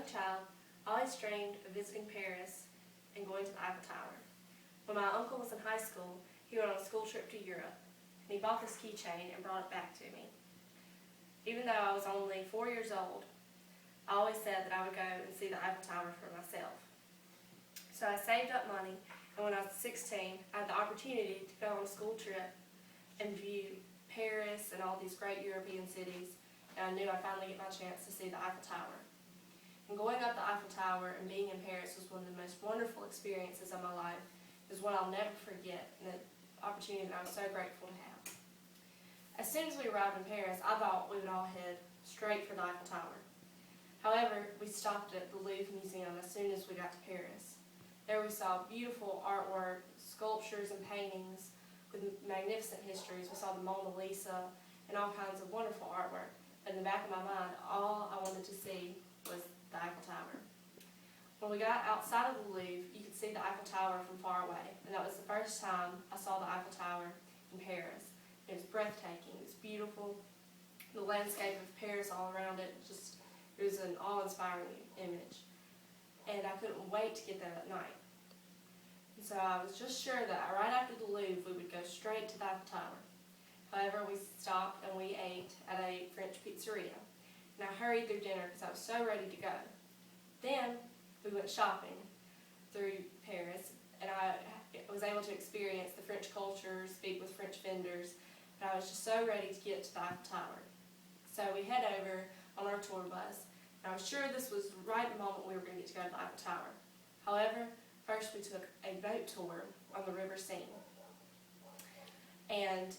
young child, I always dreamed of visiting Paris and going to the Eiffel Tower. When my uncle was in high school, he went on a school trip to Europe, and he bought this keychain and brought it back to me. Even though I was only 4 years old, I always said that I would go and see the Eiffel Tower for myself. So I saved up money, and when I was 16, I had the opportunity to go on a school trip and view Paris and all these great European cities, and I knew I'd finally get my chance to see the Eiffel Tower. And going up the Eiffel Tower and being in Paris was one of the most wonderful experiences of my life. It was one I'll never forget, and an opportunity that I was so grateful to have. As soon as we arrived in Paris, I thought we would all head straight for the Eiffel Tower. However, we stopped at the Louvre Museum as soon as we got to Paris. There we saw beautiful artwork, sculptures and paintings with magnificent histories. We saw the Mona Lisa and all kinds of wonderful artwork. In the back of my mind, all I wanted to see was the Eiffel Tower. When we got outside of the Louvre, you could see the Eiffel Tower from far away, and that was the first time I saw the Eiffel Tower in Paris. It was breathtaking, it was beautiful. The landscape of Paris all around it, it was an awe-inspiring image. And I couldn't wait to get there at night. And so I was just sure that right after the Louvre, we would go straight to the Eiffel Tower. However, we stopped and we ate at a French pizzeria. And I hurried through dinner because I was so ready to go. Then we went shopping through Paris, and I was able to experience the French culture, speak with French vendors, and I was just so ready to get to the Eiffel Tower. So we head over on our tour bus, and I was sure this was right the moment we were going to get to go to the Eiffel Tower. However, first we took a boat tour on the River Seine, and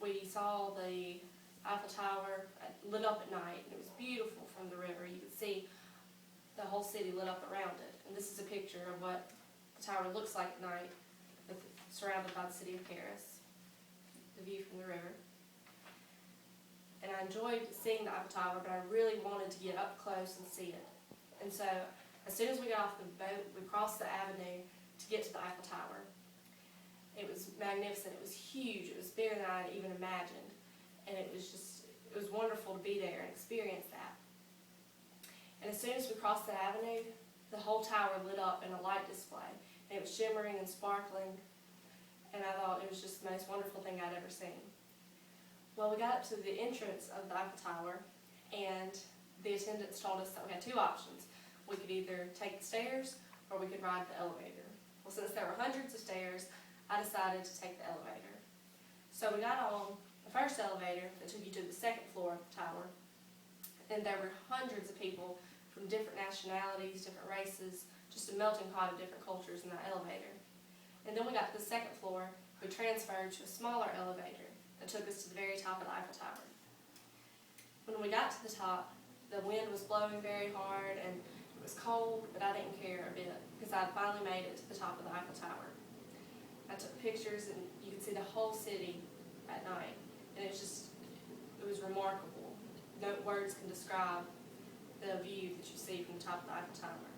we saw the Eiffel Tower lit up at night, and it was beautiful from the river. You could see the whole city lit up around it. And this is a picture of what the tower looks like at night, surrounded by the city of Paris, the view from the river. And I enjoyed seeing the Eiffel Tower, but I really wanted to get up close and see it. And so, as soon as we got off the boat, we crossed the avenue to get to the Eiffel Tower. It was magnificent, it was huge, it was bigger than I had even imagined. And it was wonderful to be there and experience that. And as soon as we crossed the avenue, the whole tower lit up in a light display. And it was shimmering and sparkling, and I thought it was just the most wonderful thing I'd ever seen. Well, we got up to the entrance of the Eiffel Tower, and the attendants told us that we had two options. We could either take the stairs, or we could ride the elevator. Well, since there were hundreds of stairs, I decided to take the elevator. So we got on the first elevator that took you to the second floor of the tower, and there were hundreds of people from different nationalities, different races, just a melting pot of different cultures in that elevator. And then we got to the second floor, we transferred to a smaller elevator that took us to the very top of the Eiffel Tower. When we got to the top, the wind was blowing very hard and it was cold, but I didn't care a bit because I had finally made it to the top of the Eiffel Tower. I took pictures and you could see the whole city at night, and it was remarkable. No words can describe the view that you see from the top of the Eiffel Tower.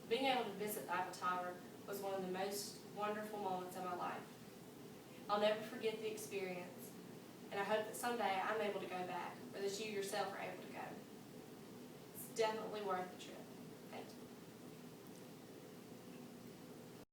Being able to visit the Eiffel Tower was one of the most wonderful moments of my life. I'll never forget the experience, and I hope that someday I'm able to go back, or that you yourself are able to go. It's definitely worth the trip.